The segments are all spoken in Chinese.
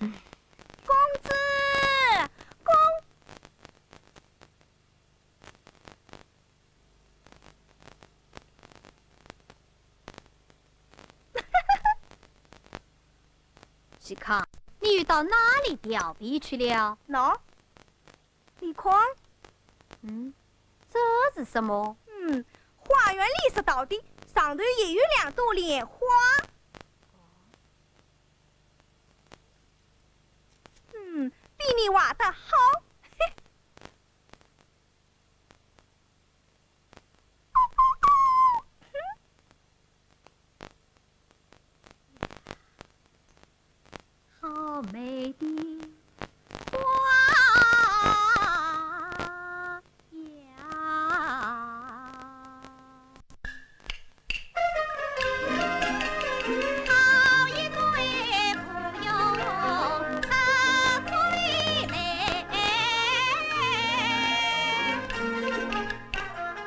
公子，公。细康，你又到哪里调皮去了？喏，李匡，这是什么？花园里是到底，上头也有2朵莲花。比你画的好。好美的花呀！好一对不用厕所里来，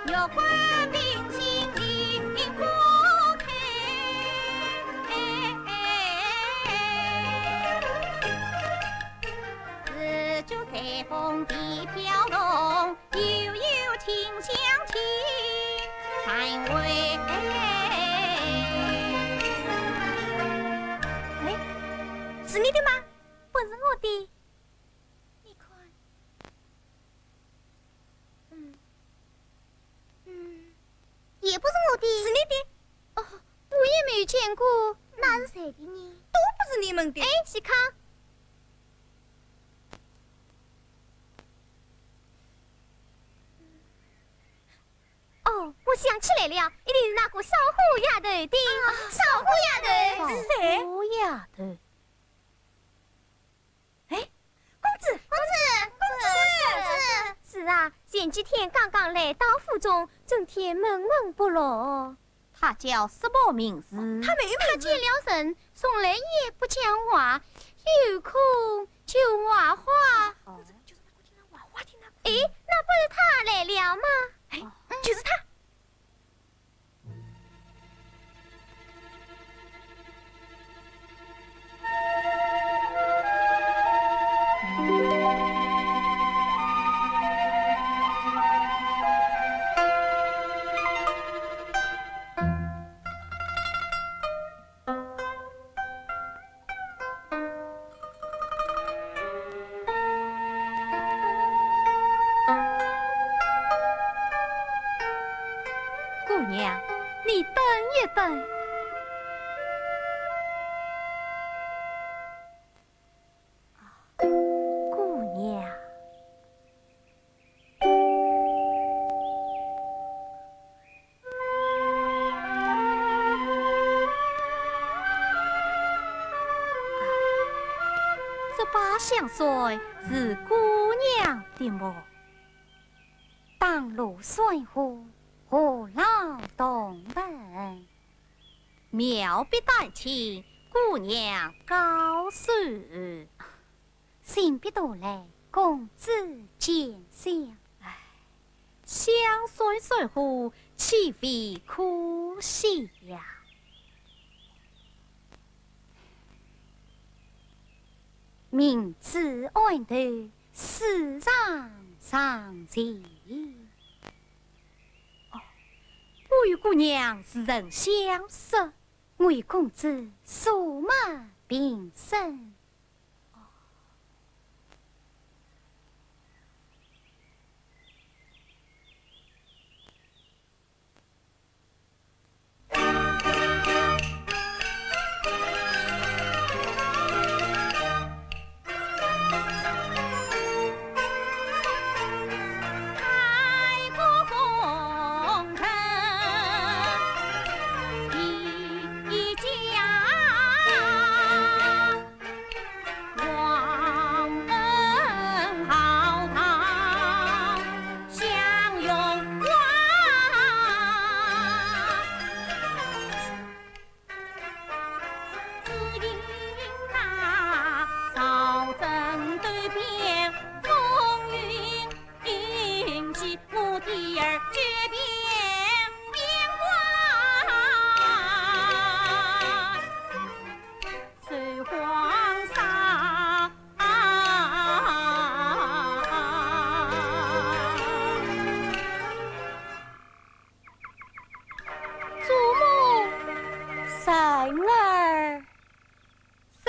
月光冰心里花开。就随风地飘动，悠悠清香气，三味。是你的吗？不是我的。你看，也不是我的。是你的。哦，我也没有见过。那是谁的呢？都不是你们的。哎，细康。哦，我想起来了，一定是那个小虎丫头的。小虎丫头是谁？小虎丫头。公子。是啊，前几天刚刚来到府中，整天闷闷不乐。他叫什么名字？他没他见了人，从来也不讲话，有空就画画。就是那个经常画画的那个。哎，那不是他来了吗？就是他。姑娘，你等一等。姑娘，这把香水是姑娘的么？当路水壶。何老动人，妙笔带起，姑娘高手。新笔多来，公子见香。香水水壶，岂非可惜呀？明知暗头，世上常见。我与姑娘是人相识，为公子素马平生。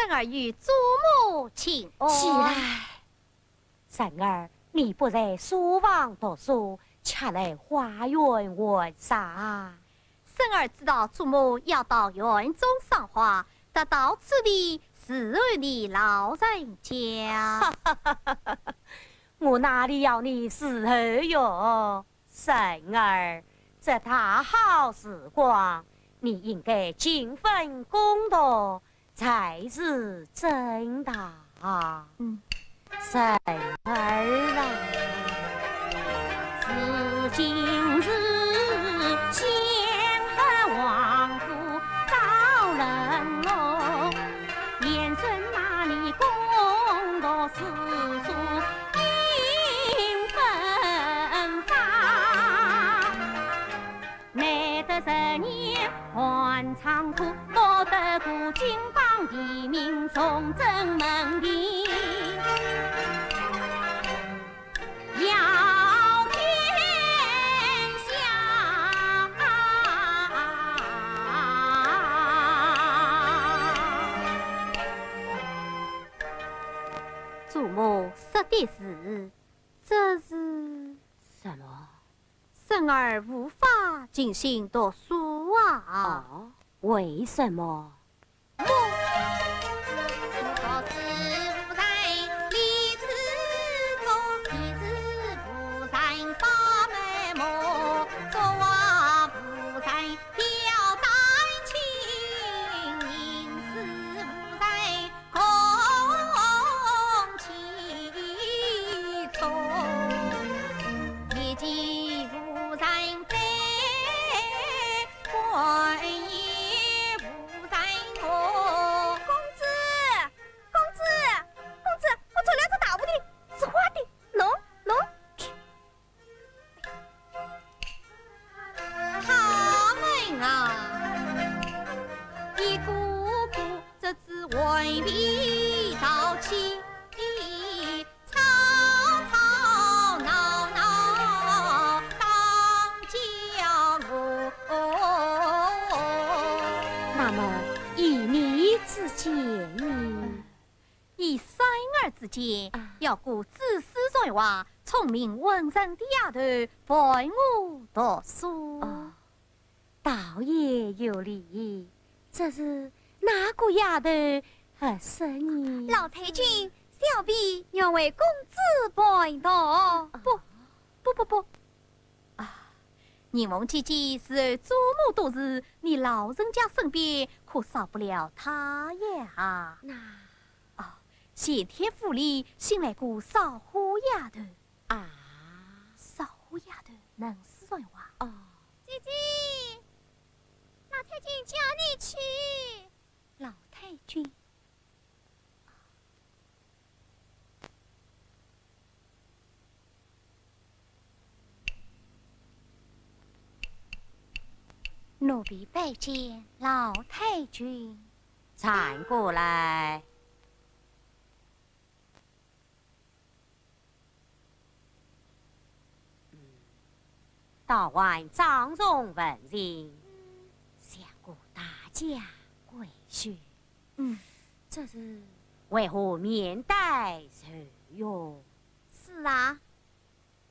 婶儿与祖母请安。起来，婶儿，你不在书房读书，却来花园玩耍。婶儿知道祖母要到园中赏花，得到此地是你老人家。我哪里要你伺候哟，婶儿，这大好时光，你应该尽分公道，才是正道。婶儿啊，是今日仙和王府招人哦，言声那里公道世俗应分发，难得10年还长途，落得过金榜题名送正门庭。要天下，祖母说的是，这是什么？婶儿无法进行读书啊。哦，为什么？我做事无才，立志做戏子无才，把门摸，做话无才，表丹青，吟诗无才，空气重，业绩无才，官也无才我。公子，我做了只大屋的，是花的，侬去。他们啊，一个个这只为味道气，吵吵闹闹当家务。那么以你之见呢？以甥儿之间，要顾子嗣才华、聪明文人的丫头陪我读书。倒也有理，这是哪个丫头合适你？老太君，小婢要为公子陪读。不，你梦姐姐是祖母多日，你老人家身边可少不了她呀。先天府里新来个少花丫头啊，少花丫头能说算话。姐姐，老太君叫你去。老太君。奴婢拜见老太君。传过来。道完张荣文人，相顾大家贵婿。这是为何面带愁容？是啊，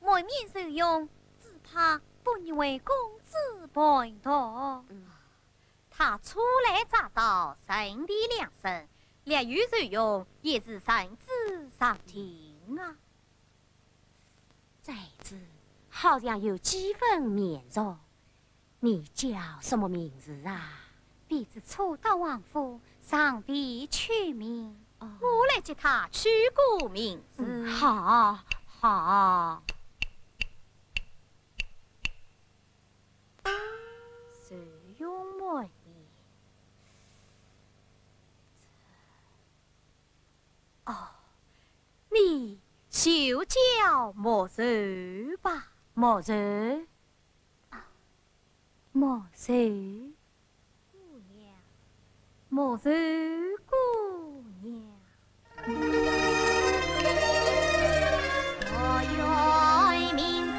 外面受用，只怕不你为公子陪读。他初来乍到，神力两生，略有受用，也是神之上庭啊。在此好像有几分面容。你叫什么名字啊？婢子初到王府，上必取名。我来接他取个名字。好，好。受用莫言，你就叫莫愁吧。莫愁，莫愁。姑娘，莫愁姑娘。我愿名字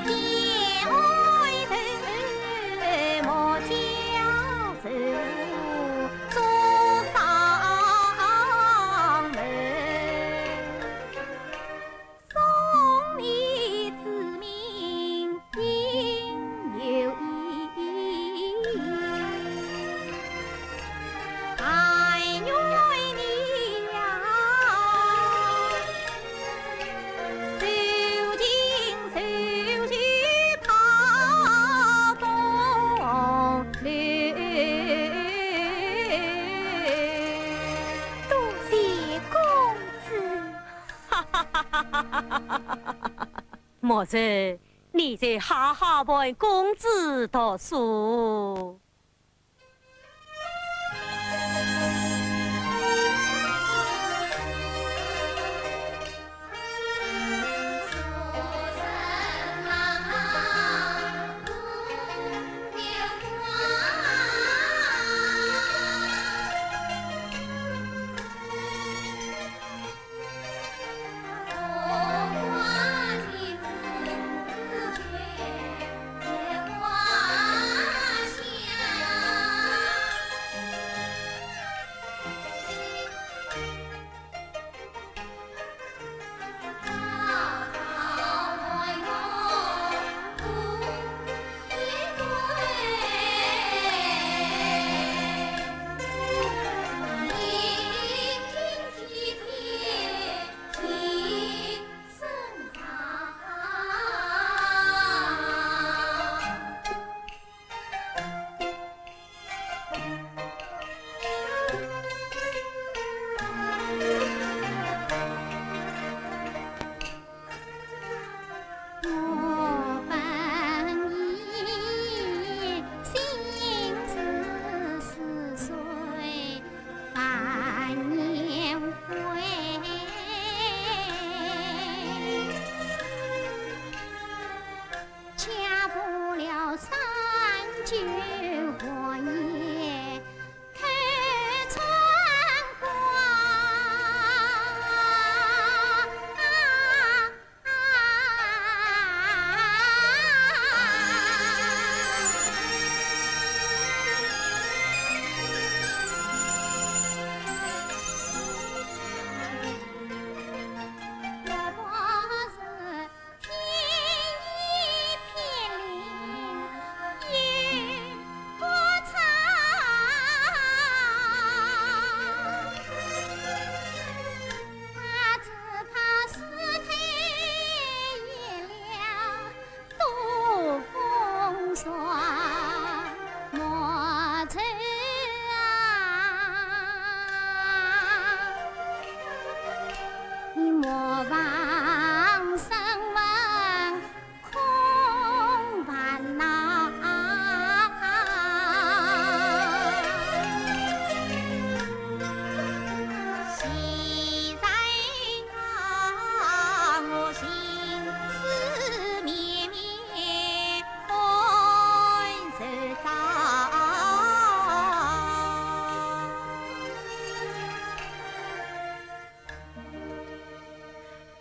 叫莫娇愁，做上莫非你在好好陪公子读书？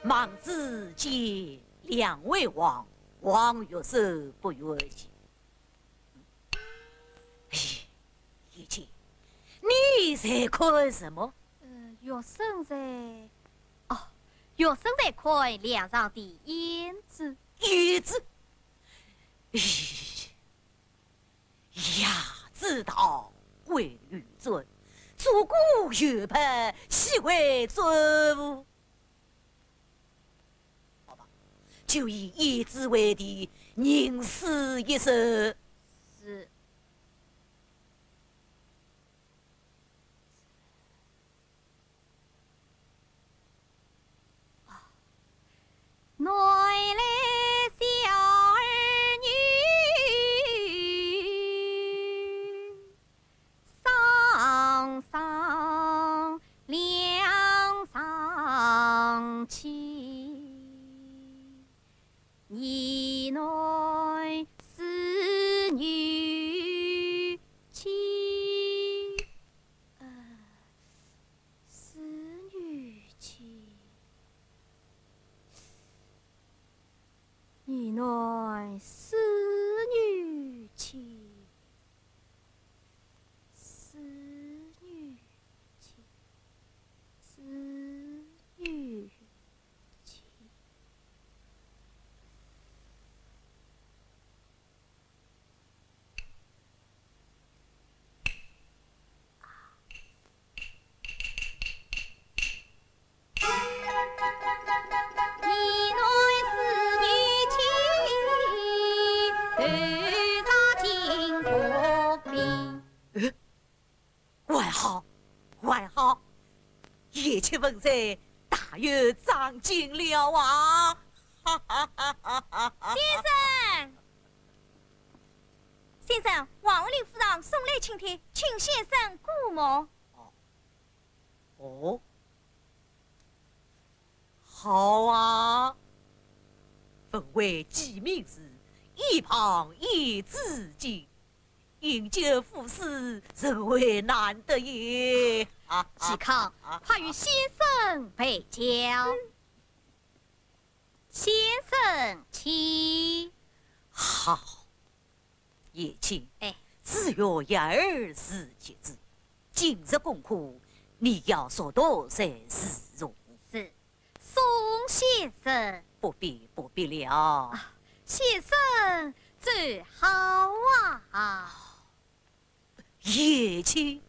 莽子见两位王，王有手不悦兮。一姐，你在看什么？学生在看梁上的燕子。燕子，呀，知道贵与尊，祖国有盼，岂会尊乎？好吧，就以燕子为题，吟诗一首。是。内来小儿女，上上梁上妻，一内是女妻，是女妻。一内是女妻，是女妻，是女妻。还好，叶七文在大有长进了啊！先生，王屋里府上送来请帖，请先生过目。哦，好啊，分为记名时，一旁一字经，饮酒赋诗，人为难得也。嵇康，快与先生陪酒。先生，请。好，叶青，哎，子曰：“言而时节之。”今日功课，你要说多才是容。是，宋先生。不必了。先生，这好啊！叶青，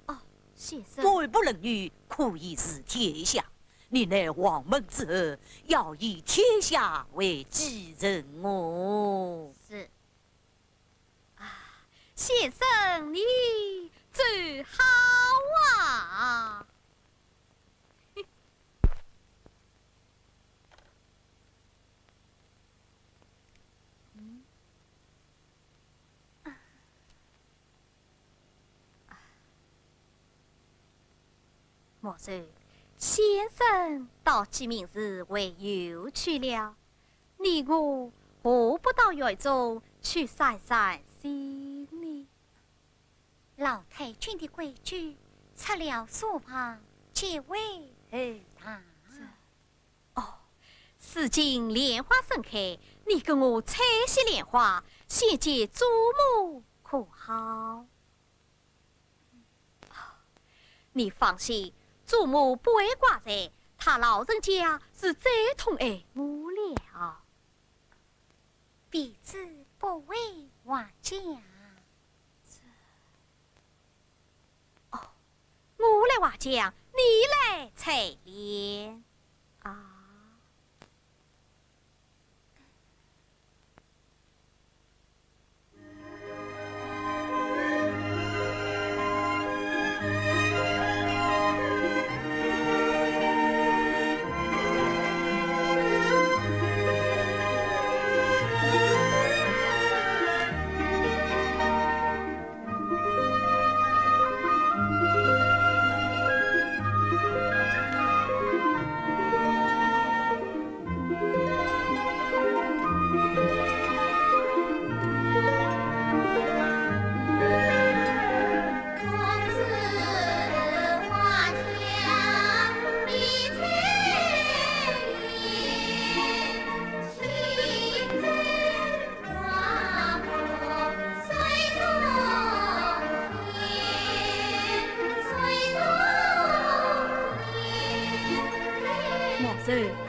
先生，半不能女，可以治天下。你乃王门之后，要以天下为己任哦。是。先生，你这好啊！莫说，先生到鸡鸣时为游去了，你我何不到院中去散散心呢？老太君的规矩，出了所旁，且为何他？如今莲花盛开，你跟我采些莲花，献给祖母，可好？你放心，祖母不会挂在，他老人家是最痛爱我了。弟子不为话讲。我来话讲，你来采莲啊！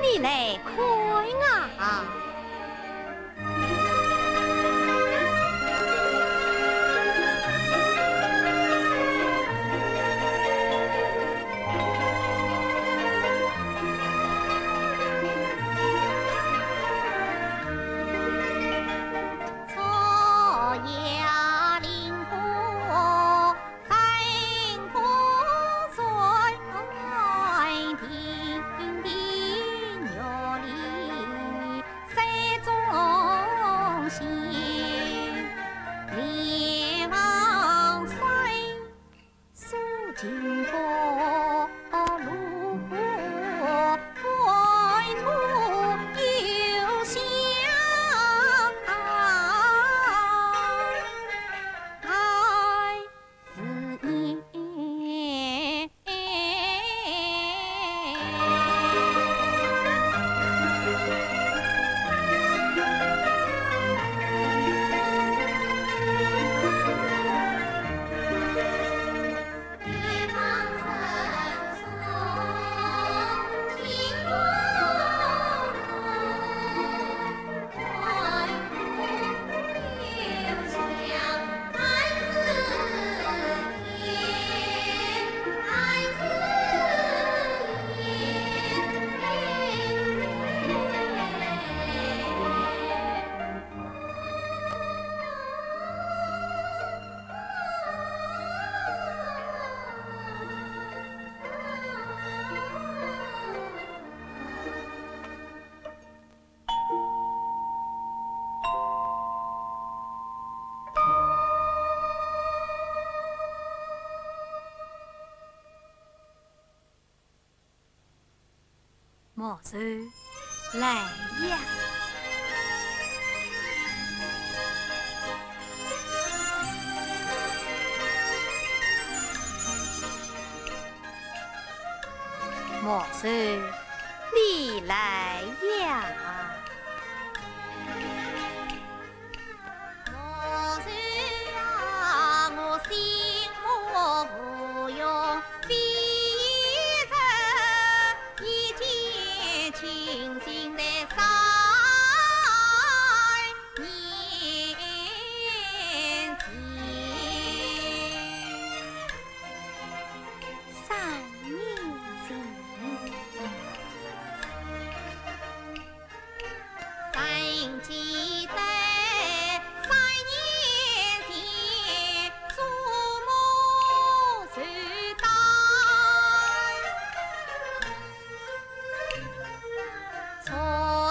你来看啊！莫说来呀。莫说你来呀。莫说啊，我心莫无用，非人一见倾心的伤。记得3年前，祖母受当，错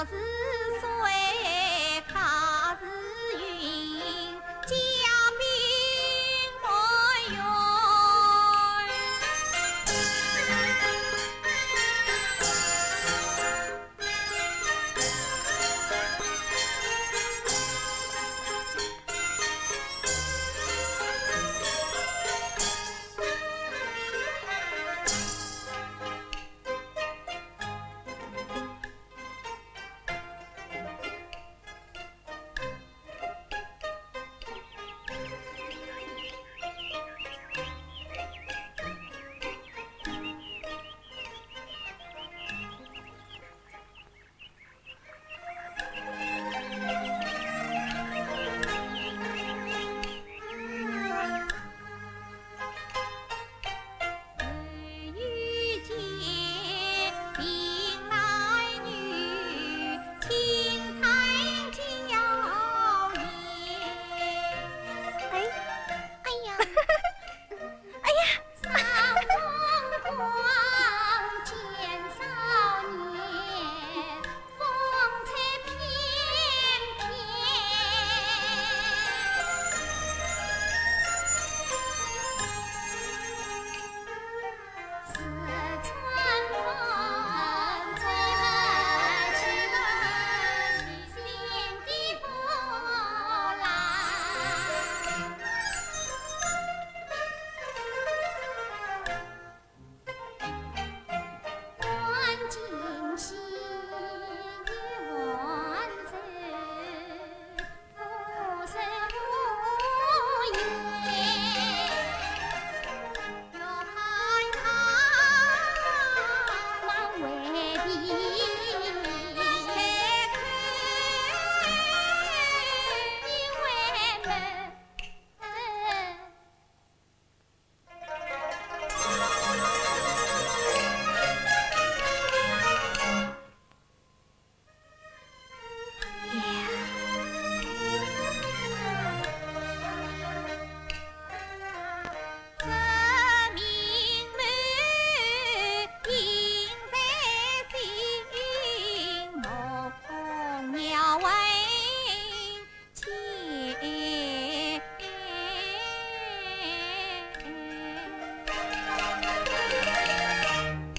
是水，他是云，家贫莫用。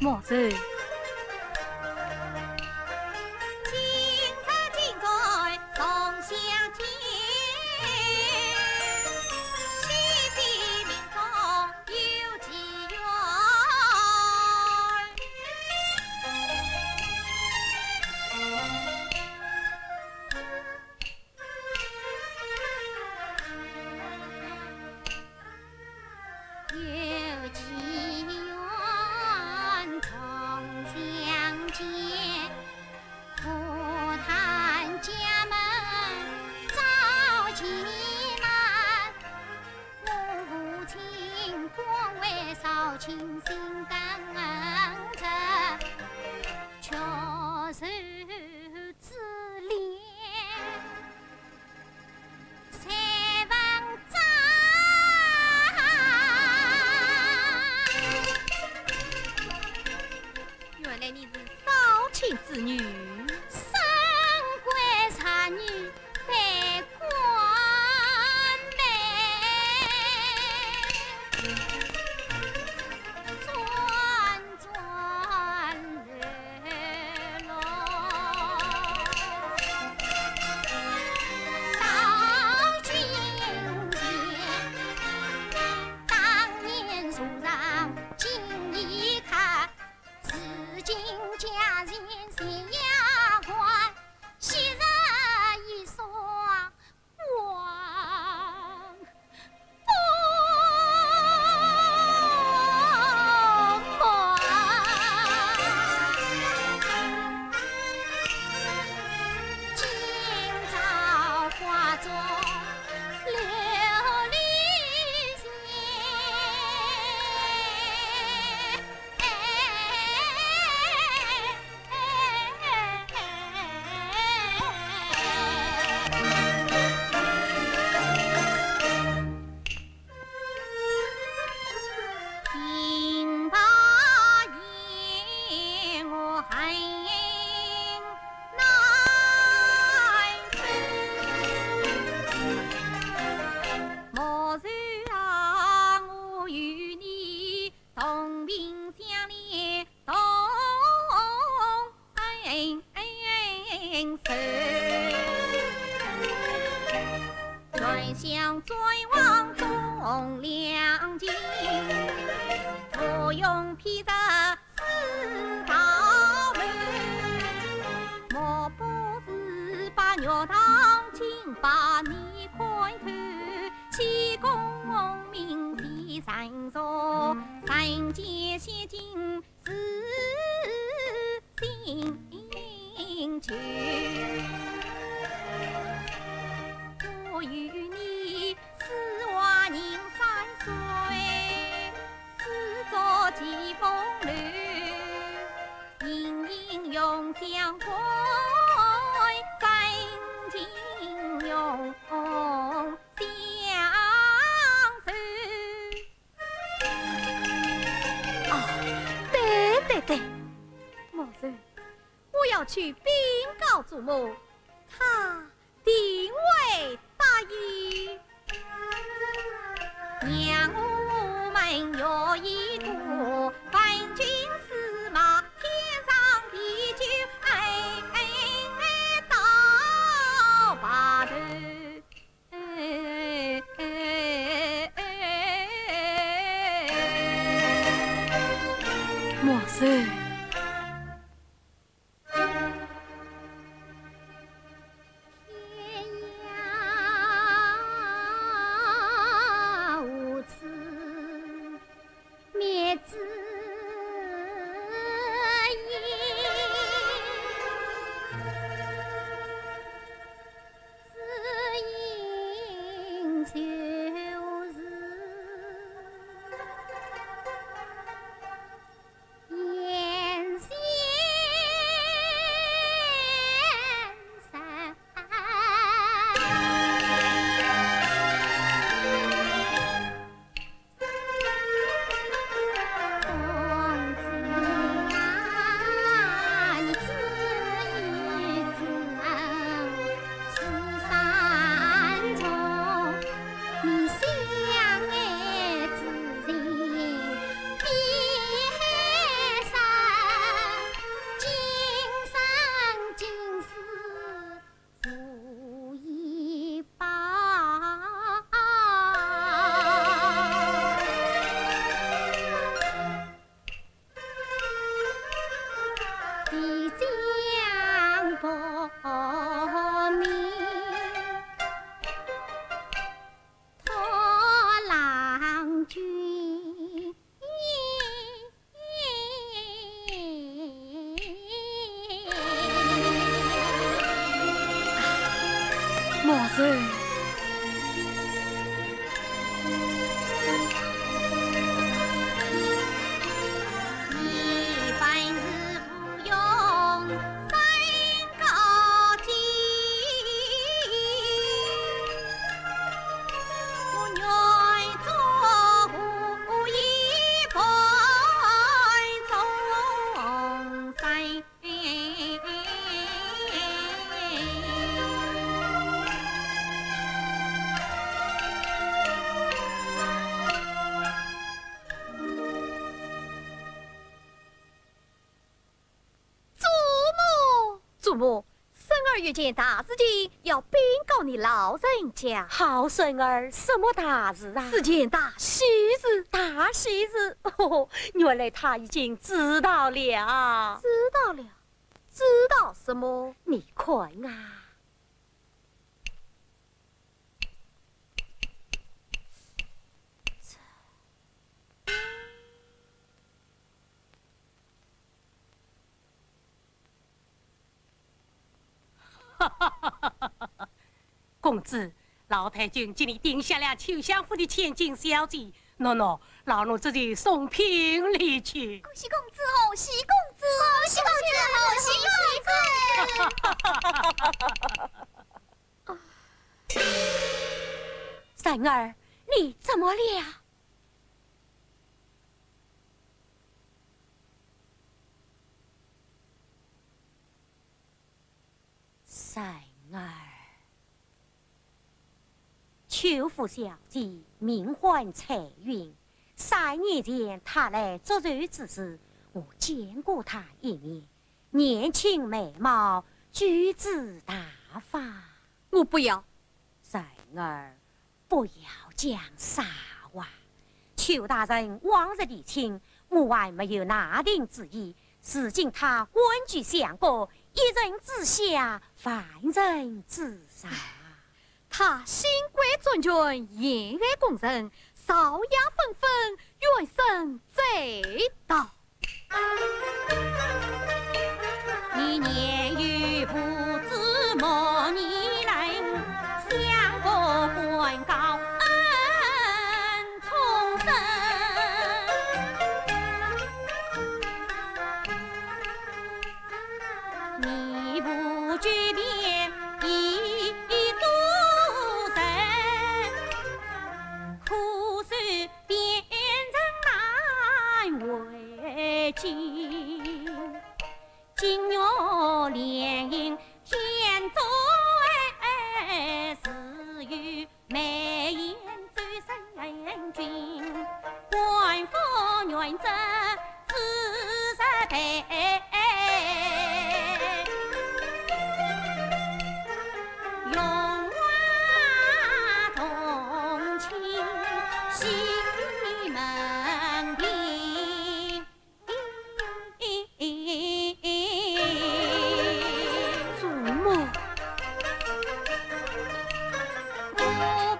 莫说今在同乡间，岂比命中有几缘？有几缘同乡间，不谈家门早起难。我父亲官为少卿，心感恩着，却受自怜。才闻长，原来你是少卿之女，身贵才女，被官媒转转来。用醉王中两金，不用披着四道门，莫不是把肉堂请把你看透，启功名第三座，三界写尽是心情。我与你似娃人3岁，似作几风流，隐隐永相归，真情永相守。对，某人，我要去禀告祖母，她定会答应。娘我们有一途，万军司马，天上地久，到白头。莫人，天涯无此灭子言，只因就是眼先生。公子啊，你知一知，世上从你相爱之人，别生今世无一报。必将报名，托郎君。莫人，你本是附庸三高经，我愿做无一本中山。祖母，孙儿遇见大事情，要禀告你老人家。好孙儿，什么大事啊？是件大喜事，大喜事哦！原来他已经知道了。知道了，知道什么？你看啊，公子，老太君今日定下了秋香府的千金小姐，喏，老奴这就送聘礼去。恭喜公子，恭喜公子，恭喜公子！三儿，你怎么了？三儿，秋府小姐名唤彩云，3年前她来作寿之时，我见过她一面，年轻美貌，举止大方。我不要。三儿，不要讲傻话。邱大人往日的情，我还没有拿定主意。如今他官居相国，一人之下，万人之上。他新归尊君，延安功臣，少压纷纷，远生贼道。你年逾不知某年人，相国官高恩重生。你不举鞭一度人，苦守边城难为尽。金玉联姻天作是与美颜转身君，官复原则自实配。荣华重庆西门町。祖母，我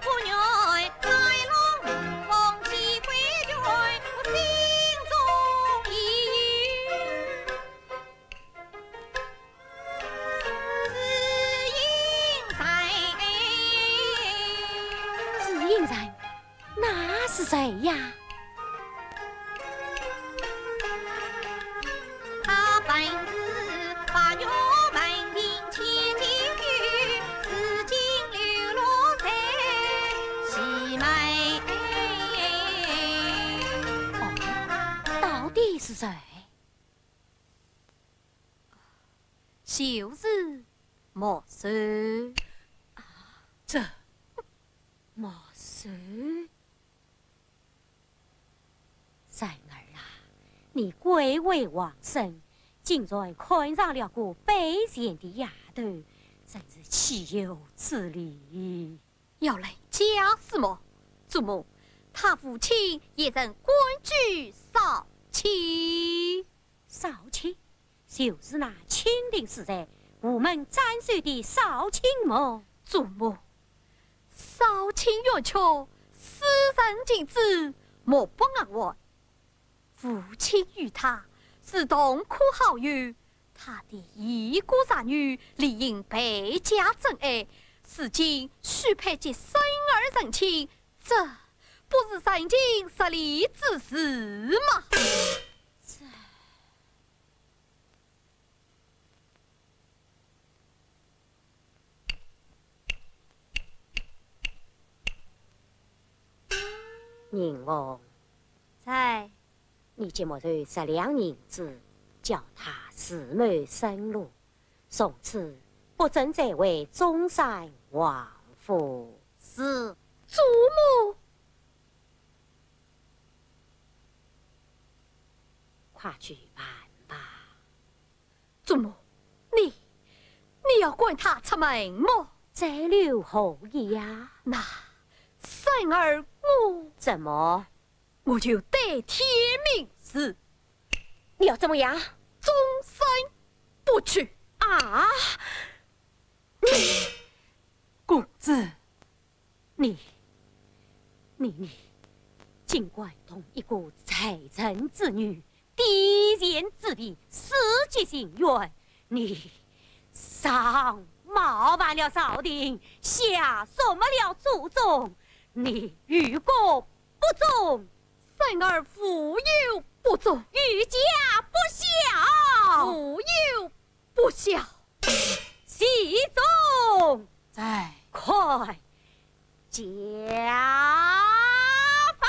不愿在龙凤起归卷，我心中疑。知音人，那是谁呀？他本是八月门庭千金女，如今流落在西门。到底是谁？就是莫说。这莫说。三儿啊，你贵为王孙，竟然看上了个卑贱的丫头，真是岂有此理！要来家事么？祖母，他父亲也曾官居少卿。少卿，就是那钦定时代我们占据的少卿么？祖母，少卿远去，私人禁止，莫不安外。父亲与他是同苦好友，他的一姑三女理应倍加珍爱，如今许配给生儿成亲，这不是三经失礼之事吗？宁王，在你这么头10两银子，叫他四门生路，从此不准再为中山王府。是祖母。快去办吧。祖母，你要管他出门么？再留后意呀？那三儿我怎么？我就代天命是你要怎么样？终身不娶啊！公子，你尽管同一个才臣之女低贱之地私结情缘，你上冒犯了朝廷，下什么了祖宗，你如果不忠，三儿负有不忠，欲加不孝，负有不孝。喜宗在快加法！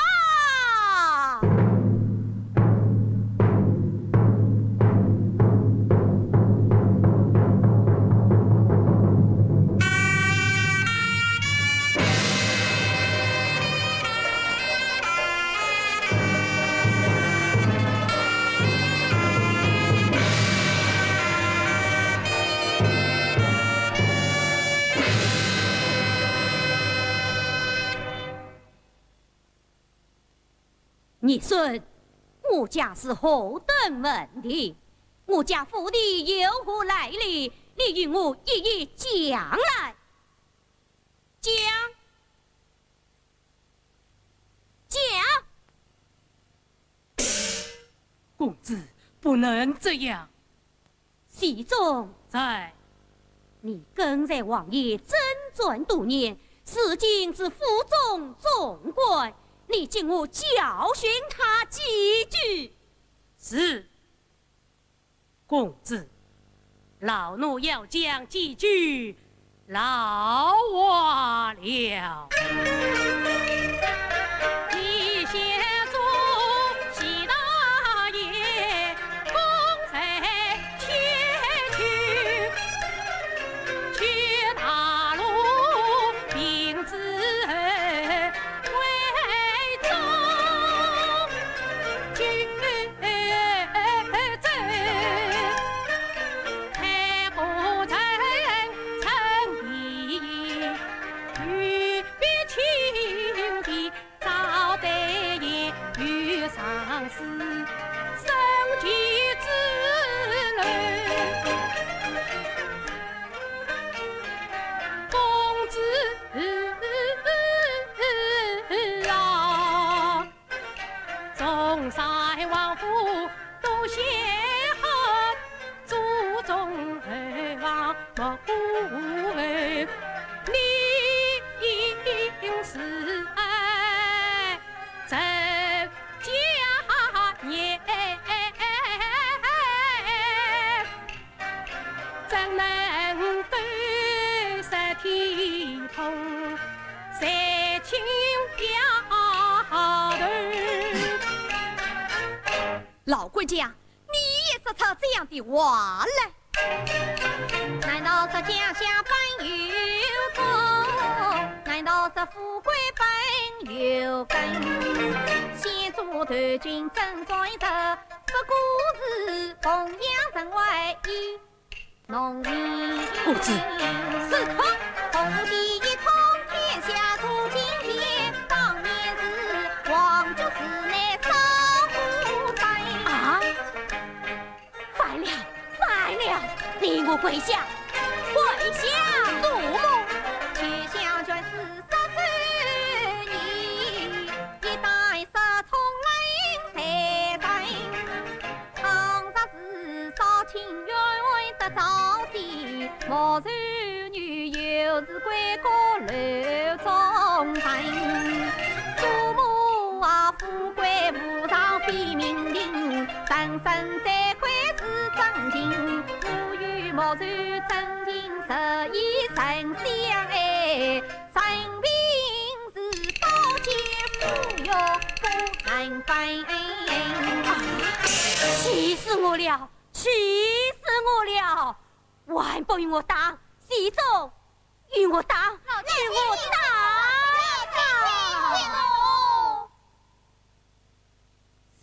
你孙，我家是何等门的？我家府邸有何来历？你与我一一讲来。讲，公子不能这样。僖宗在，你跟在王爷真传多年，如今是府中总管，你请我教训他几句。是。公子，老奴要讲几句老话了。李先宗喜大爷，功在前去，去大陆并自为宗君走。开国臣称帝，御笔亲的招待宴与上司，收集之类。公子啊，中山王府都先后，祖宗儿王莫顾为，你应是爱周家业，怎能对上天通，谁亲家头？老管家，你也说出这样的话来？难道是家下本有宗？难道是富贵本有根？先祖断君真在手，不过是奉养人为一农民。公子是可红第一统天下出今天，当年是皇族是乃守护神。啊！反了，反了！你我跪下，跪下！祖母，却想卷43年，一代十聪明才才，唐朝是少卿冤枉得朝廷，莫愁女又是归国楼中臣。祖母啊，富贵无上非命令，生生在愧是真情，无欲莫愁真情实以神相爱，生平是刀剑斧药不能分。气死我了！气死我了！还不与我打？僖宗，与我打！与我打！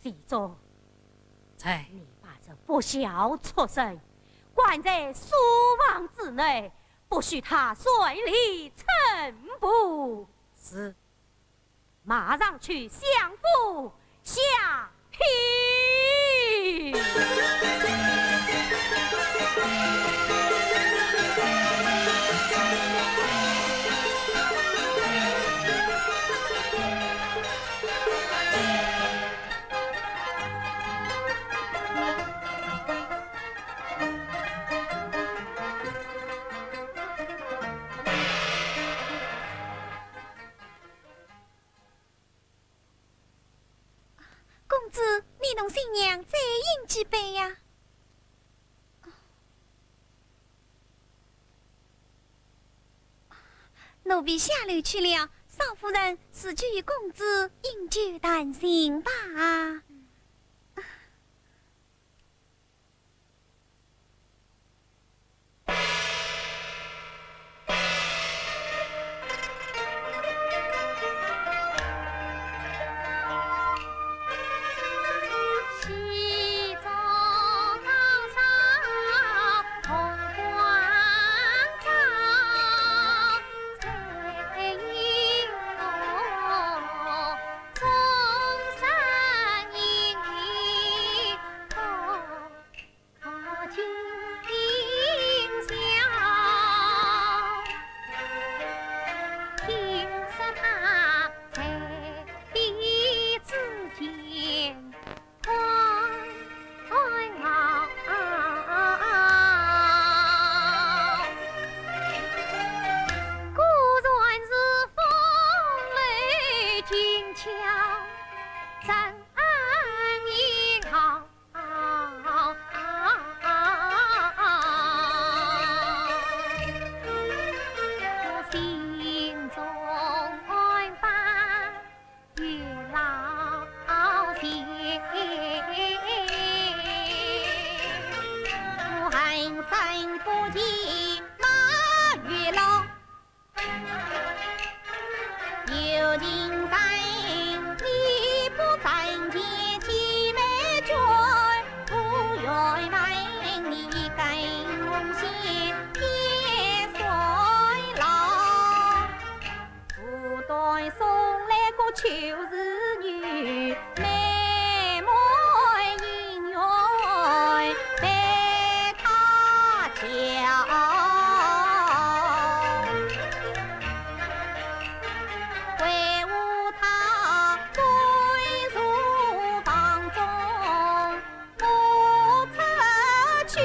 僖宗，在，你把这不孝畜生关在书房之内，不许他顺利称步。是。马上去相府下聘。公子，你同新娘再饮几杯呀？奴婢下流去了，少夫人此去与公子饮酒谈心吧。西中高上红光照，彩云中中山就是女，美貌姻缘被他抢。为无他坠入房中无策去。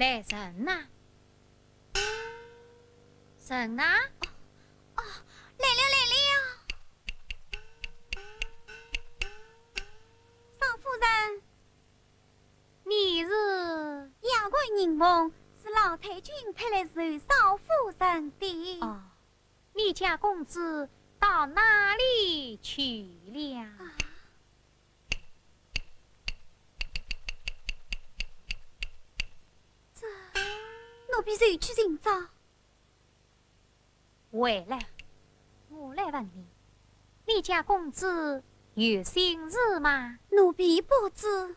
来人呐！人啊！来了！少夫人，你是衙官人奉，是老太君派来受少夫人的。哦，你家公子到哪里去了？奴婢随去寻找。回来，我来问你，你家公子有心事吗？奴婢不知。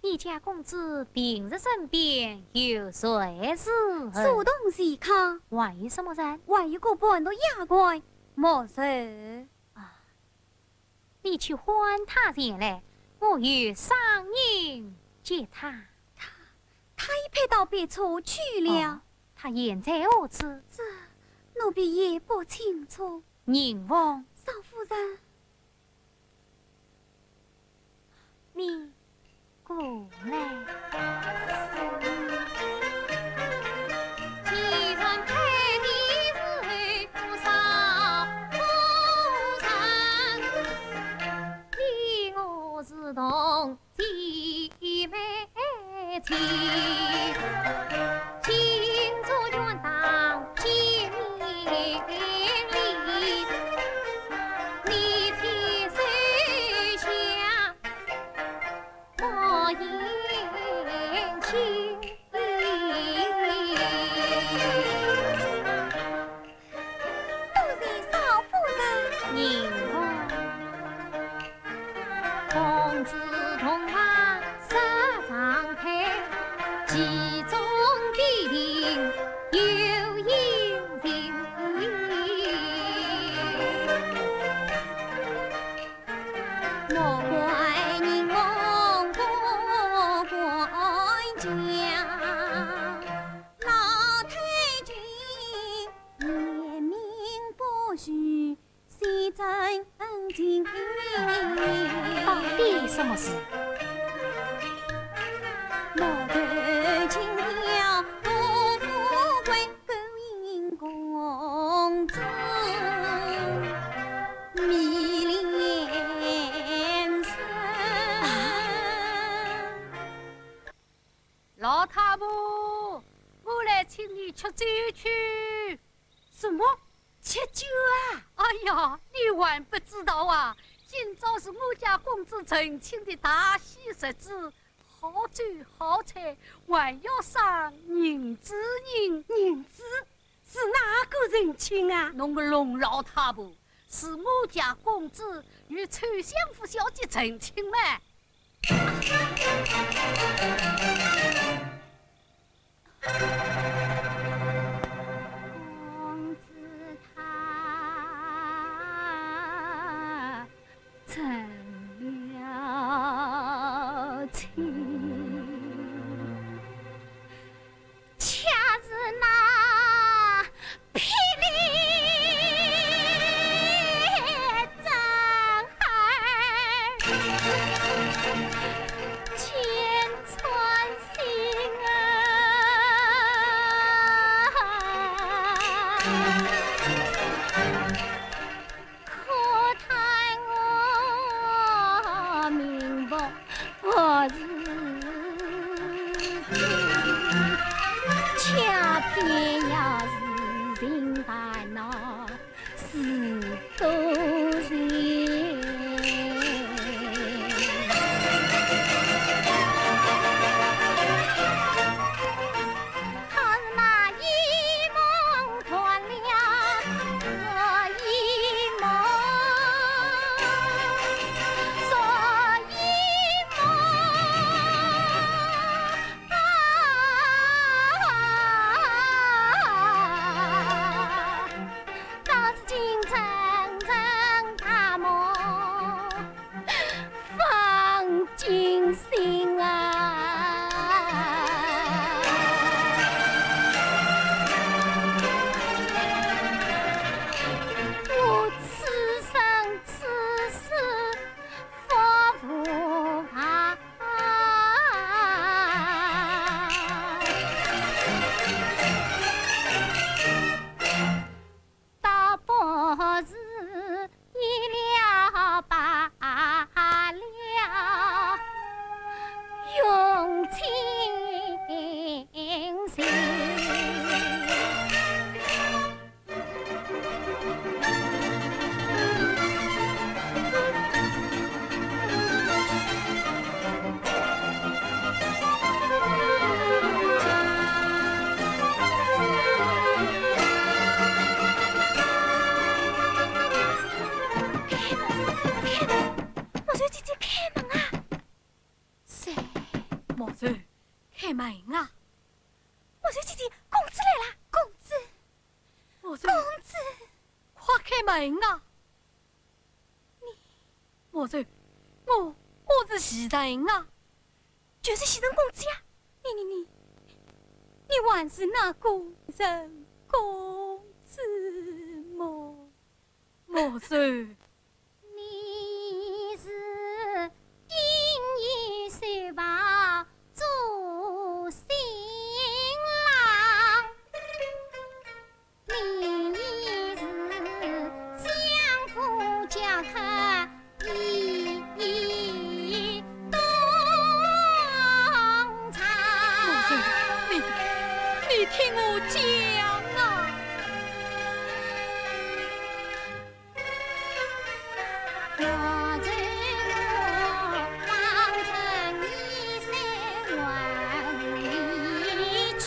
你家公子平日身边有谁是主动健康，还有什么人？还有个半路衙官，莫人。你去唤他前来，我有赏银接他。他已派到别处去了。他现在何处？这奴婢也不清楚。宁王，少夫人，你过来。既然派你是少夫人，你我是同姐妹情，今朝愿当见面礼，你在手下我言轻。多谢少夫人。宁王，公子同马杀长开，其中必定有隐情。莫怪人王不管家，老太君严明不许，谁真情？到底什么事？莫头轻挑不富贵，勾引公子迷恋神。老太婆，我来请你吃酒去。什么？吃酒啊？哎呀，你还不知道啊！今朝是我家公子成亲的大喜日子，好酒好菜，还要赏银子银。银子是哪个人亲啊？侬个龙老太婆，是我家公子与臭相府小姐成亲嘛。公子他成了亲，恰是那霹雳震撼，千川山啊！莫瑞姐姐，公子来了，公子，公子，快开门啊！莫瑞，我是袭人啊，就是袭人公子呀！你还是那个人公子么？莫瑞。你是今夜睡吧做新郎，你是相夫教客一东厂。你听我讲啊！我这个当成一山万里去，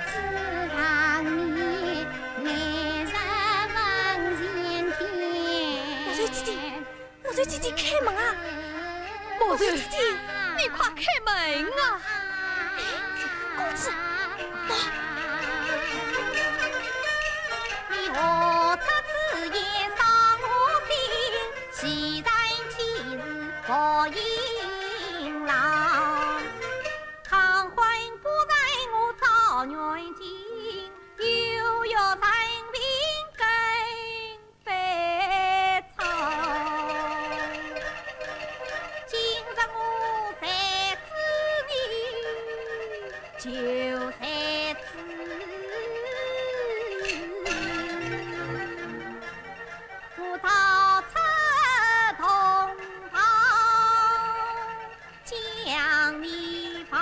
只当你来日问前天。莫瑞姐姐，开门啊！莫瑞姐姐，你快开门啊！公子，你何出此言伤我心？昔人岂是何应郎？倘婚不在我草原间，又要人命更悲惨。今日我才知你，就在此。我到此同房，将你放。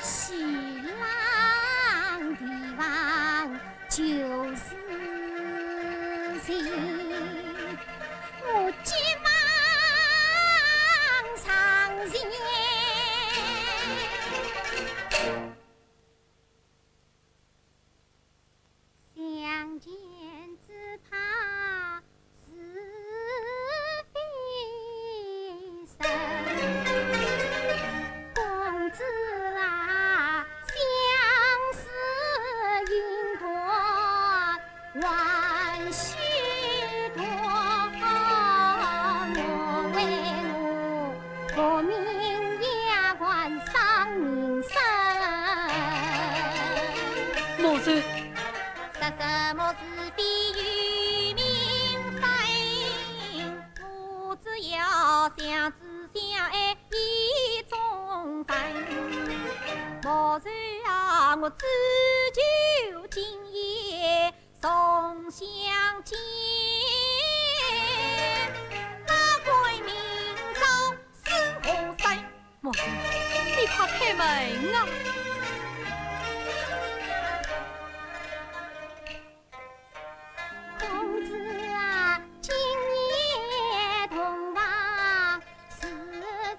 新郎的房就是情，我急忙上前。相见只怕是非身，公子啊，相思应多万许多，我为我国民也还伤民生。莫瑞。说什么是非与民分？父子要相知相爱意终身。莫瑞啊，我只求今夜重相见，那归明朝是何世？莫瑞，你快开门啊！公子啊，今夜同房是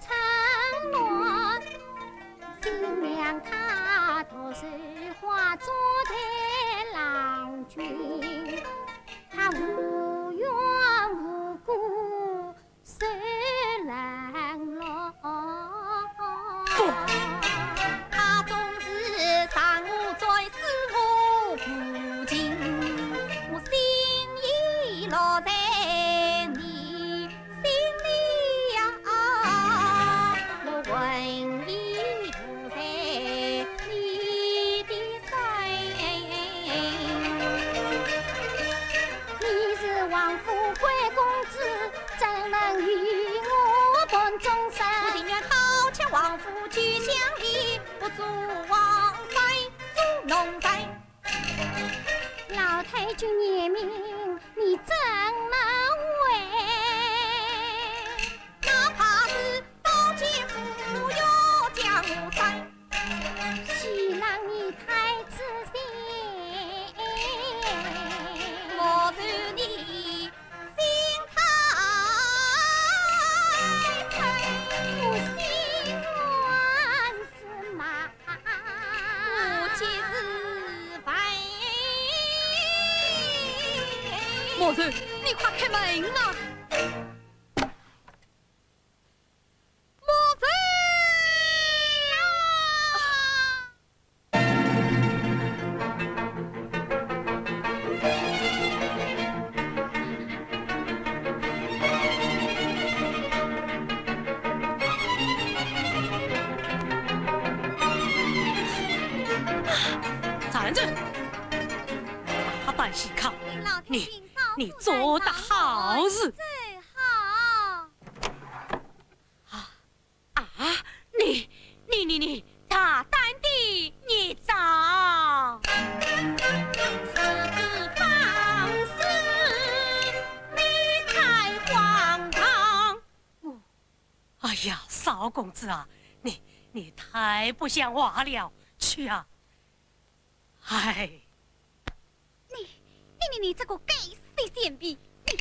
承诺，新娘她独守花烛台郎君，她无缘无故受冷落。他总是伤我在思我父亲，我心已落在你心里呀，我魂已附在你的身。你是王府贵公子，怎能与我伴终身？我情愿掏钱王府去相依，不做王妃做奴才。老太君严明，你怎能为？哪怕是刀剑斧要将我杀，喜郎你太自信，莫是你心太黑。我心乱是马。我岂是非？莫瑞，你快快开门啊！站着！大胆细看，老太君少你妇做得在上好事最好。啊！你大胆地捏造，私自放肆，你太荒唐！哎呀，少公子啊，你太不像话了，去啊！哎，你这个该死的贱婢，你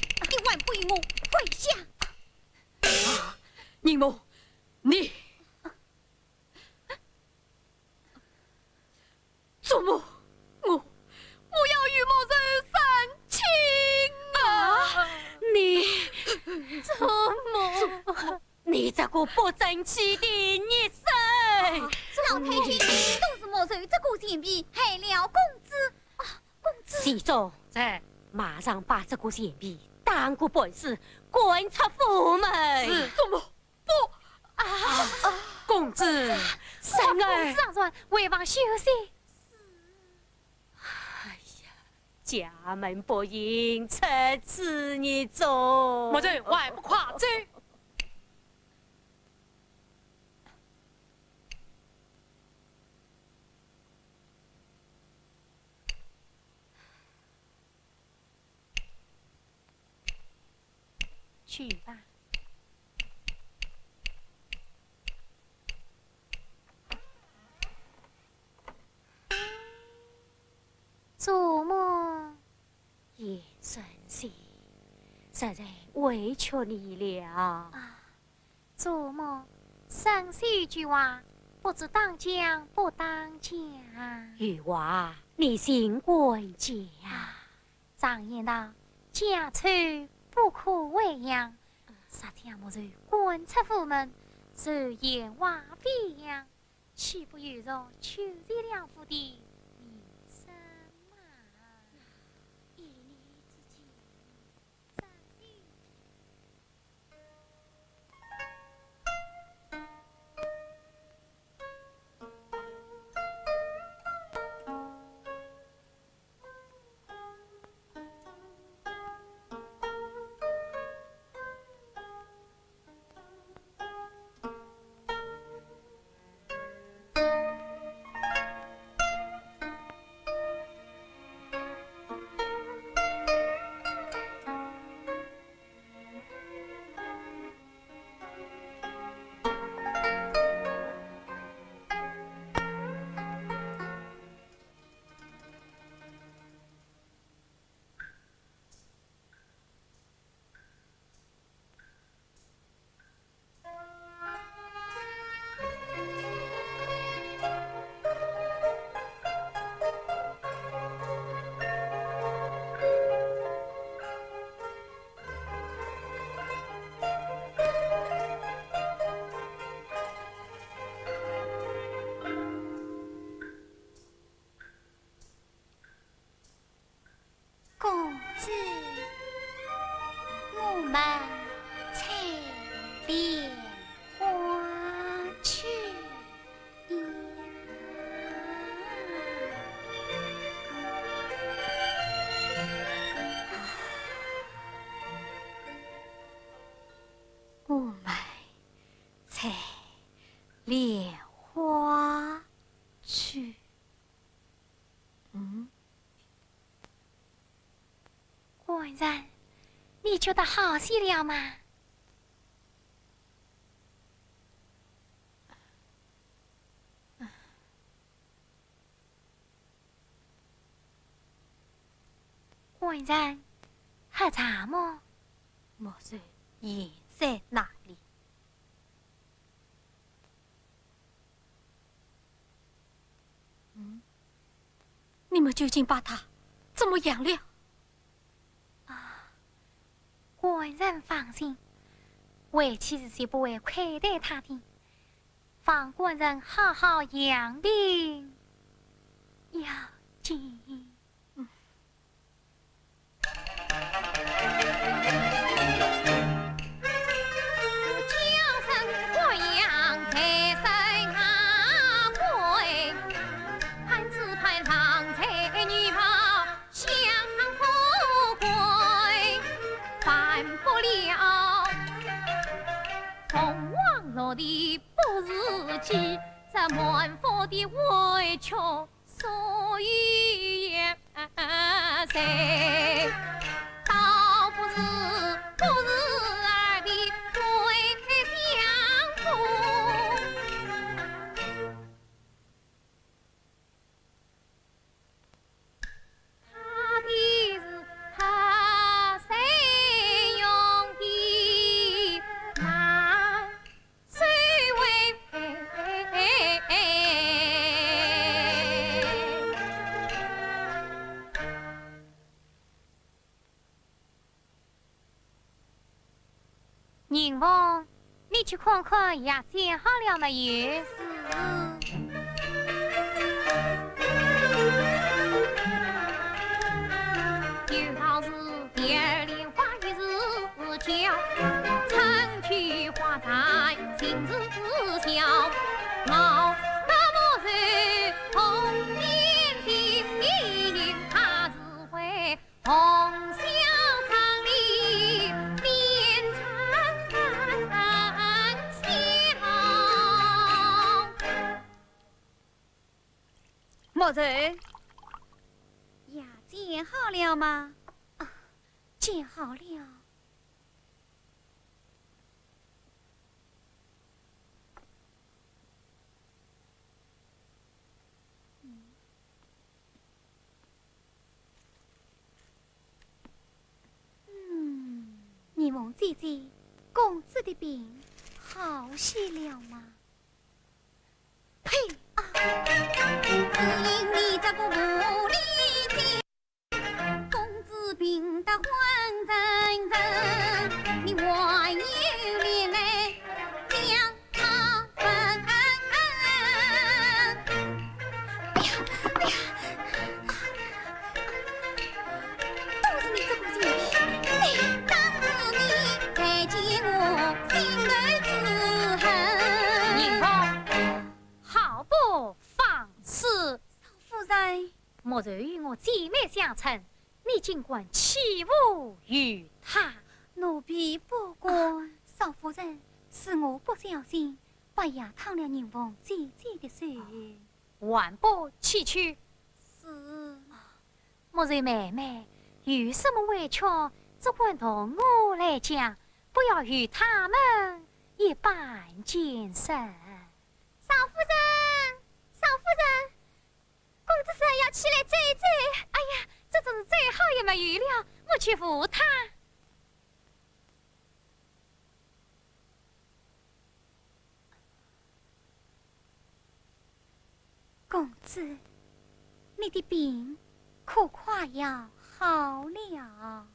还不与我跪下！宁母，你祖母，我要与某人三亲啊！你祖母，你这个不争气的孽生！老太君都是莫受这个贱婢害了公子啊！公子，喜总，在马上把这个贱婢当个本事滚出府门！祖母不公子，生儿。上船回房休息。哎呀，家门不幸，出此孽种。莫人还不夸走。去吧。祖母，叶顺熙，实在委屈你了。祖母，生是一句话，不知当讲不当讲。玉娃，你先滚家。常言道，家丑不可为养，杀天莫如滚出府门，手言话飞扬，岂不有如秋日良夫的名声嘛？一念之间，伤心。公子，我们采莲花去呀！我们采莲花去。官人，你觉得好些了吗？官人，喝茶么？莫说颜在哪里？你们究竟把他怎么样了？官人放心，为妻子是不会亏待他的，放官人好好养病要紧。的不是己，这满腹的委屈所以谁？倒不是二的对相负，他的是他谁用的那？谁为宁王，你去看看牙剪好了没有？有道是第二莲花一日娇，春去花在今日笑。老大莫是红颜心，他只会红绡帐里面缠笑。莫人，牙剪好了吗？剪好了。你们姐姐，公子的病好些了吗？呸！只因你这个无理精，公子病得昏沉沉，你还有脸来将他分？哎呀，都是你这个精皮！当时你才见我心头之恨。宁王，好不放肆！夫人，莫然与我姐妹相称，你尽管欺侮于他。奴婢不管。少夫人，是我不小心，把牙烫了宁王姐姐的手。万不弃去。是。莫然妹妹有什么委屈，只管同我来讲，不要与他们一般见识。少夫人，少夫人，公子说要起来走一走。哎呀，这真是最好也没有了，我去扶他。公子，你的病可快要好了。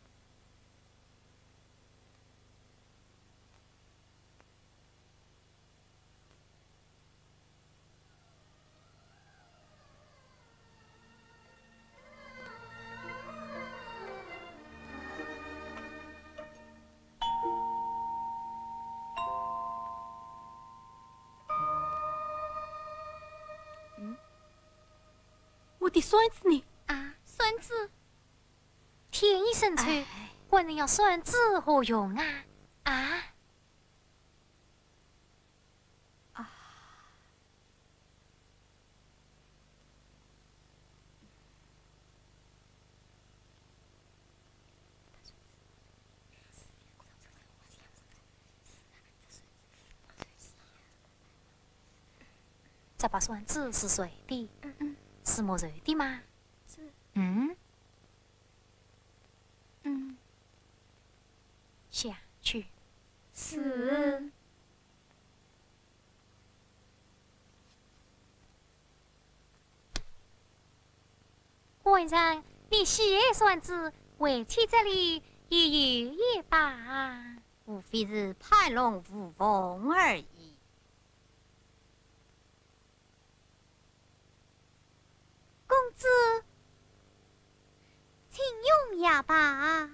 我的孙子呢？啊，孙子，天意深谙，官人要孙子何用啊？啊！这把孙子是谁的？是莫然的吗？是。下去。是。官人，你喜爱孙子，为妻这里一语也罢，无非是拍龙舞凤而已。公子，请用呀吧。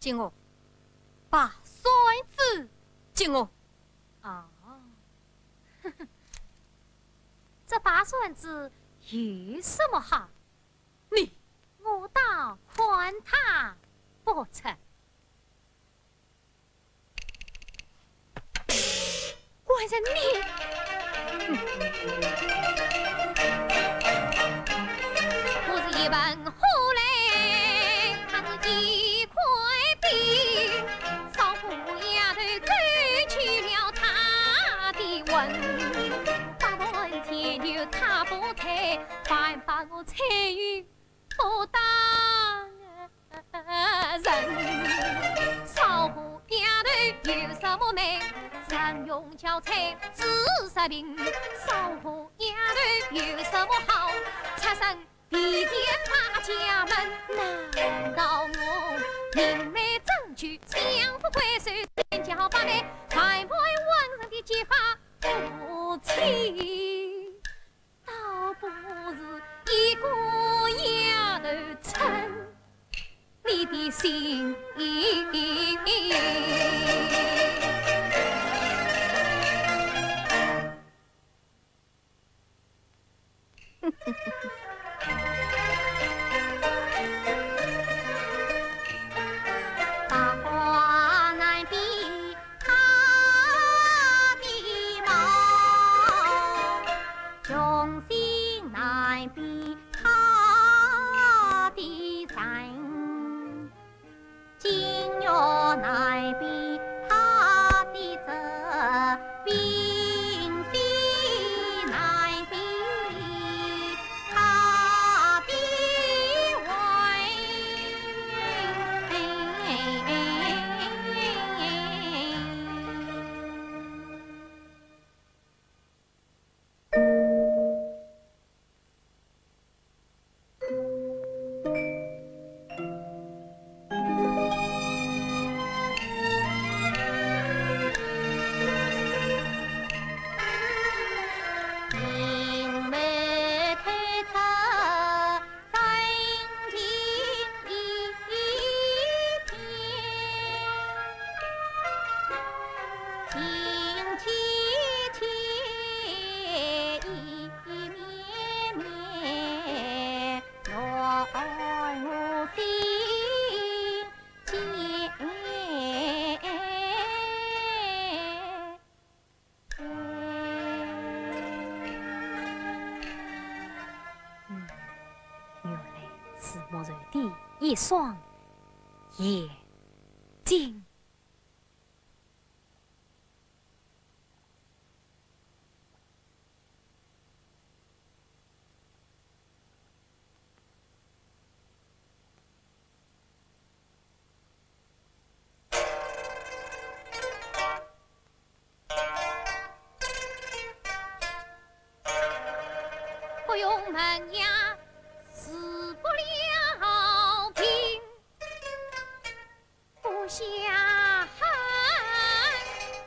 进我，把孙子进我。哦，这八孙子有什么好？我倒宽他不成。官人你，我是一盆火来，他是一块冰，少妇丫头赶去了他的魂，八盆铁牛他不睬，反把我彩玉不当人。少妇丫头有什么美？人用巧才治十病，少妇丫头有什么好？出身地界八家门，难道我明媒正娶，相夫归守，天教八妹，反派王上的结发夫妻，倒不是一个丫头称你的心意。八卦难比他的貌，忠心难比他的善，金玉难比他的责，冰心难比他的明媒推测真情一片，情凄切意绵绵，奈我心间。原来是莫柔的一双眼睛。不用门呀，死不了病，不下狠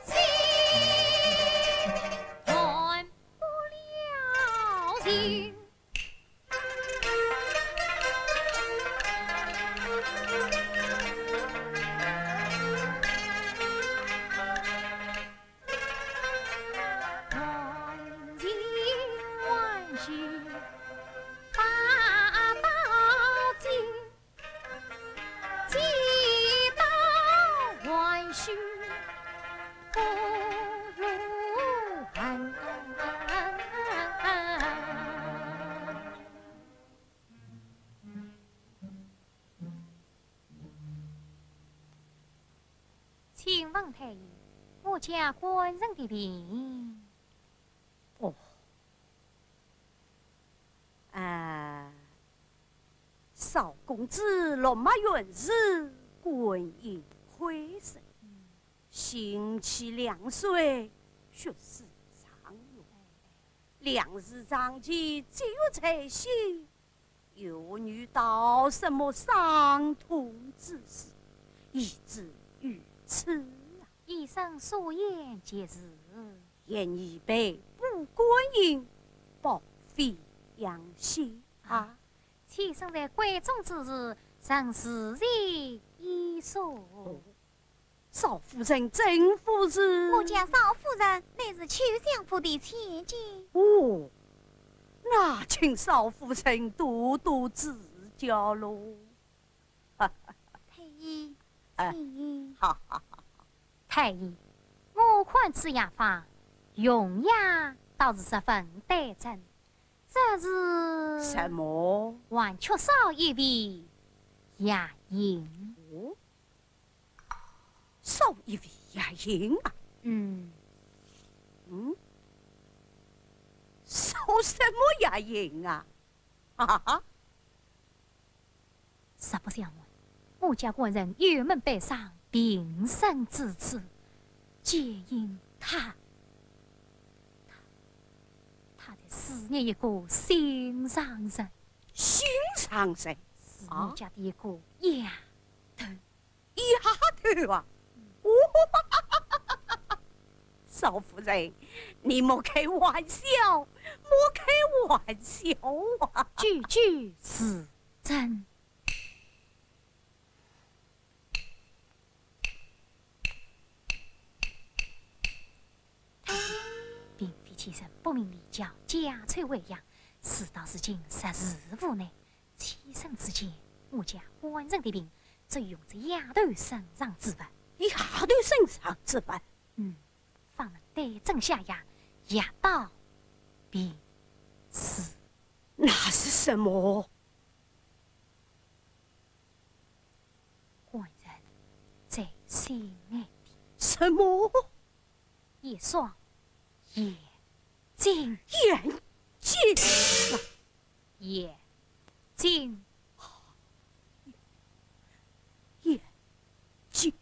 心，换不了心。万情万绪八宝金，几道万绪不如寒。请问太医，我家官人的病？哦，公子落马元日，观音会神，心气2岁，学识常用。2日长期只有才行，又遇到什么伤痛之事，以至于此。医生所言皆是，愿意被不观音报废养息啊！妾身在关中之日，曾时日已说。少夫人真夫是？我家少夫人乃是邱相府的千金。哦，那请少夫人多多指教喽。太医，太医，哈哈。太医，我看此药方用药倒是十分对症，这是什么？还缺少一味药引。哦，少一味药引啊？少什么药引啊？哈哈！实不相瞒，我家官人郁闷悲伤，病身至此，皆因他在思念一个心上人，心上人是我家的一个丫头。丫头啊！哦，少夫人，你莫开玩笑，莫开玩笑啊！句句是真。并非妾身不明理教，家丑为养，事到如今，实是无奈。妾身之见，我家官人的病，只用在丫头身上治办。丫头身上治办？方能对症下药，药到病死。那是什么？官人在心内的什么？一双眼睛，眼睛，眼睛，眼睛。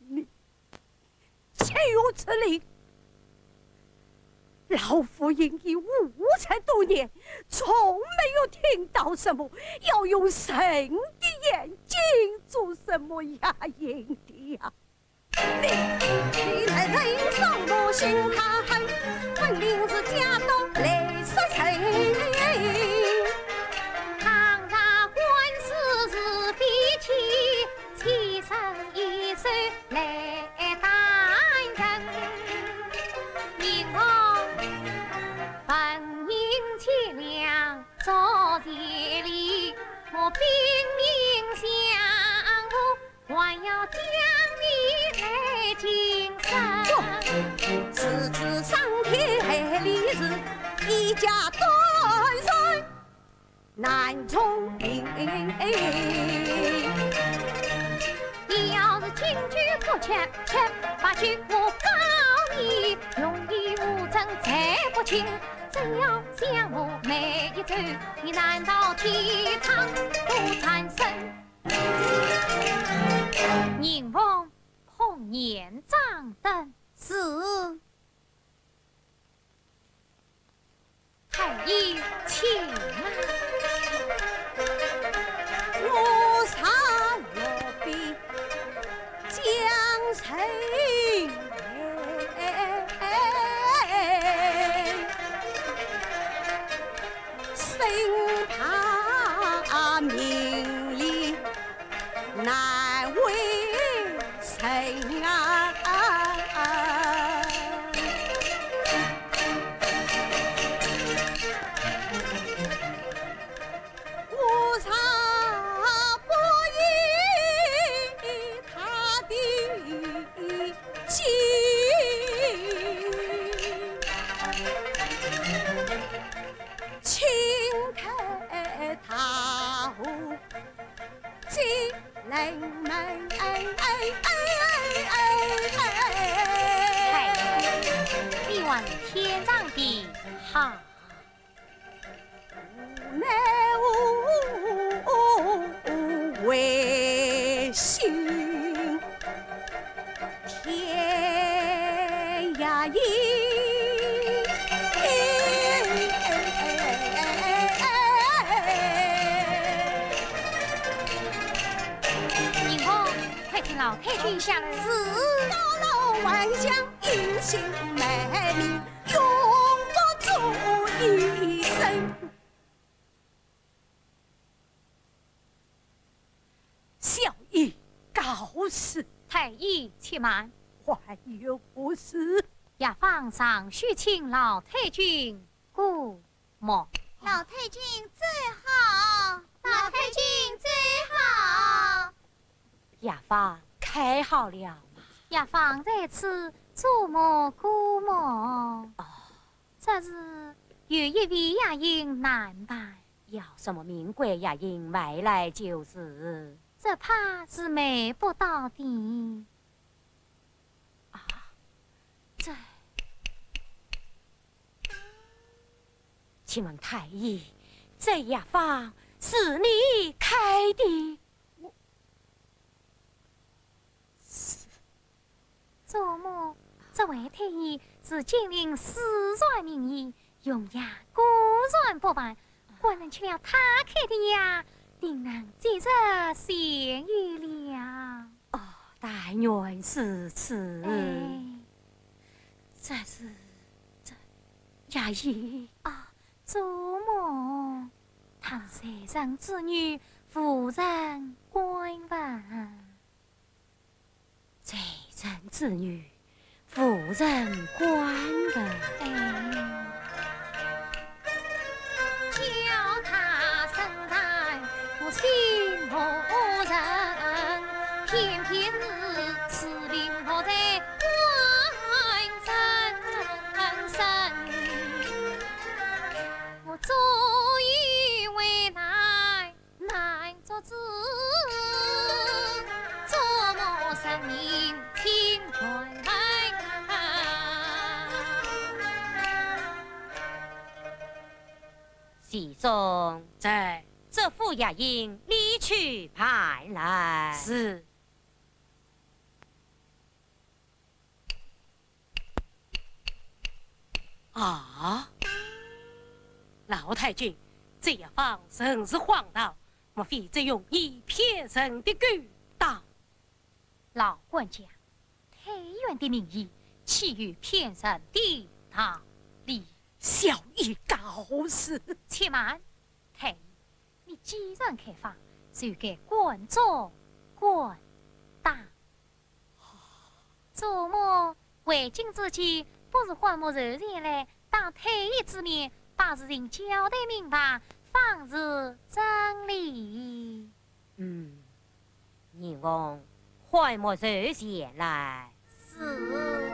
你岂有此理！老夫隐逸5才多年，从没有听到什么要用神的眼睛做什么牙龈的呀！你来人上我心他恨，分明是家中来杀人。倘若官司是非起，妾身一手来担任。明王本应凄凉早前里，我拼命相护，还要将你来晋升。是指上天立日，一家断然难从命。你要是进居不切，切把去我告你，用意无证才不轻。只要向我每一走，你难道天堂不产生？宁王碰年长等是太医请啊！我上我必将谁生怕名利难为谁啊！我常不依他的情，请看他进来你望天上的好。为心天涯意。宁公，快请老太君下来。高楼万象，英雄美名，永不足一生。小义告辞，太医且慢，还有事。牙房上须请老太君顾莫。老太君最好，老太君最好。牙房开好了吗？牙房在此，祖母顾莫。哦，这是有一位牙英难办，要什么名贵牙英买来就是。这怕是买不到的。啊，这，请问太医，这药房是你开的？祖母，这位太医是金陵私传名医，用药果然不凡，果能吃了他开的药，定能济这咸鱼了。哦，但愿是此。哎，这是这牙医啊，祖母，他是谁人之女，夫人官文。贼人之女，夫人官文。哎，叫他生在我心头人，偏偏是此灵活在官身。我终于为难做主，做某生命情怀。冀中在这副牙印离去盘来。是。啊，老太君，这药方真是荒唐，莫非这用以骗人的勾当？老管家，太原的名义岂有骗人的道理？小义告辞。且慢，太医，你既然开放，就该管做管大。祖母为今之计，不是换我柔然来当太医之面，把事情交代明白，方是真理。你翁快莫柔前来。是。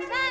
生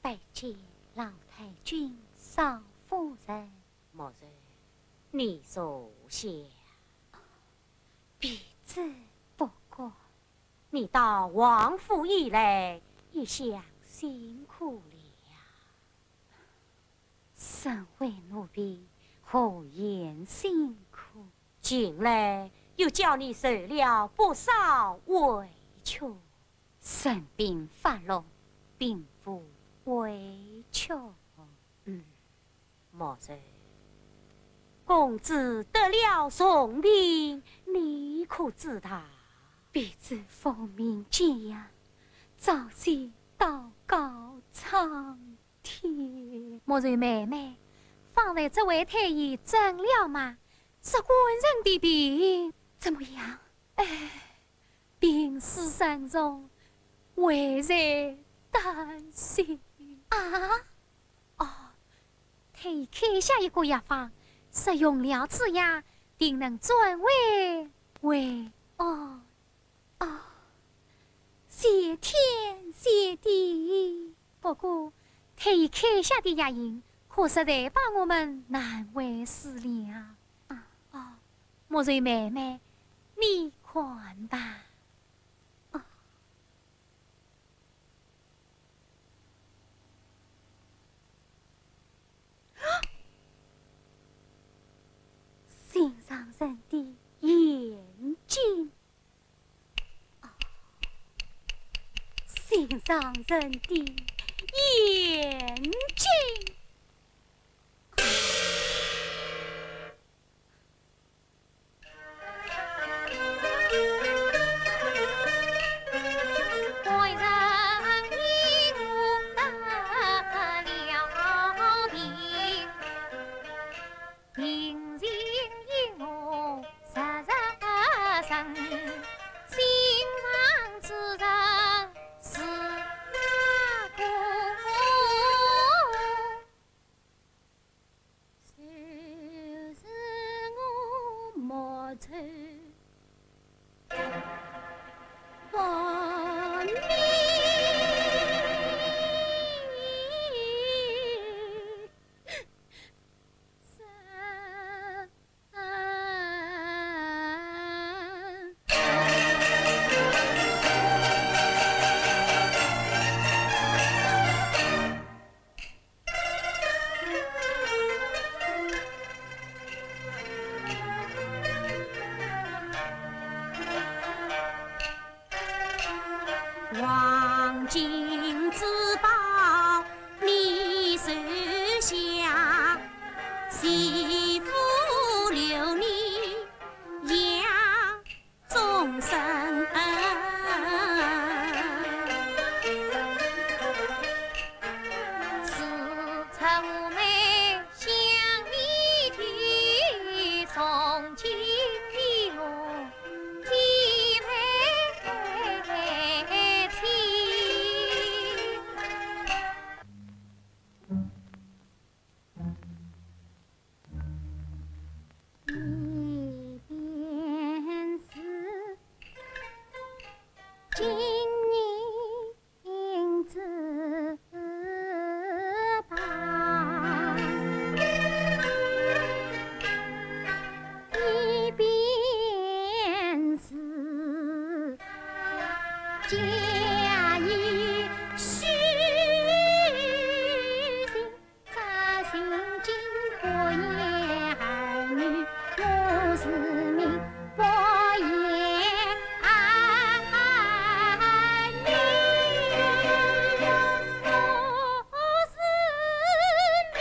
拜见老太君、少夫人。莫人，你坐下。婢子不过，你到王府以来，一向辛苦了。身为奴婢，何言辛苦？近来又叫你受了不少委屈。生病发落，并不委屈。莫人，公子得了重病，你可知道？婢子奉命见阳，早些祷告苍天。莫瑞妹妹，方才这位太医诊了吗？是官人的病怎么样？病势深重，为人担心啊！太医开下一个药方，食用了此药，定能转为谢天谢地。不过太医开下的药引，可实在把我们难为死了。莫瑞妹妹，你看吧。心上人的眼睛，心上人的眼睛。黄金之宝你手下，媳妇留你养终身。此愁眉想你啼，从今一路几配妻。一边是金银之宝，一边是家义虚心，扎心经过言儿女，我是命我言儿女，我是命。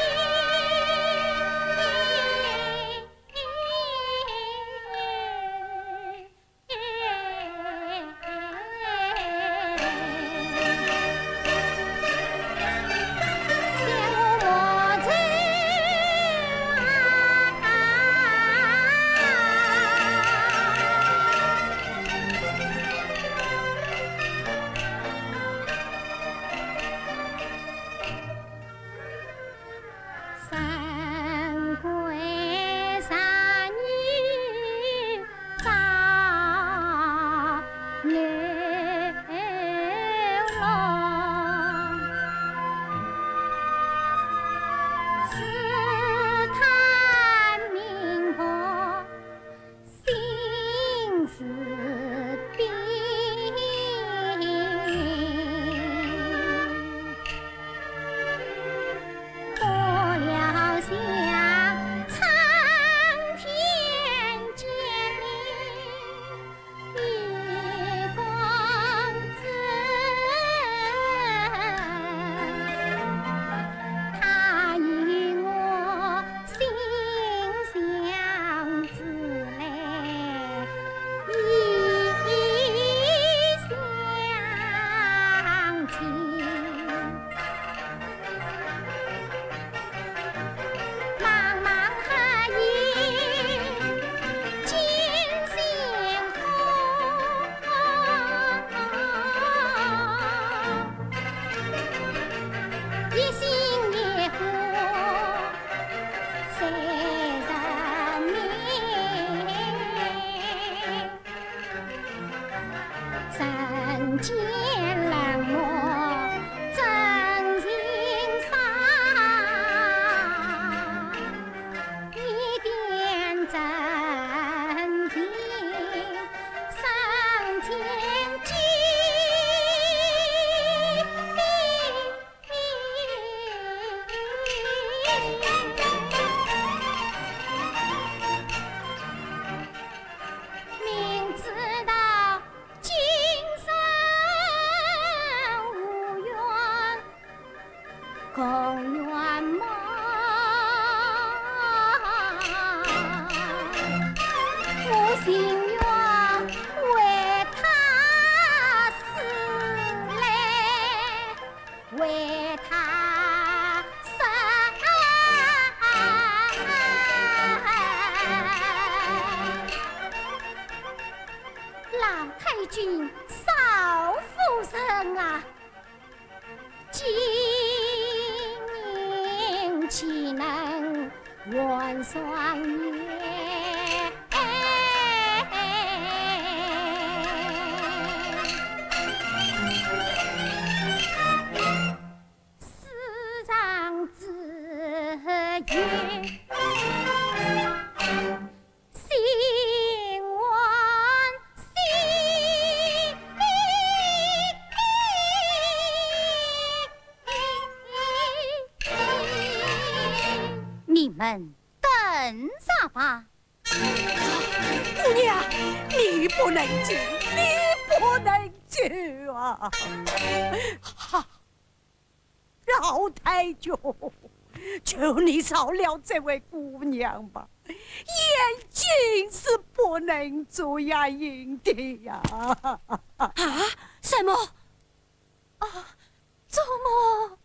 见冷漠真心伤，一点真情胜千金。明知道今生无缘，空圆梦，我心愿为他死来，为他生。老太君少夫人啊，今年岂能还双月？世上只愿心温馨。你们等啥吧？姑娘，你不能救，你不能救啊！哈，老太君，求你饶了这位姑娘吧，眼睛是不能做牙龈的呀！啊？什么？啊，祖母。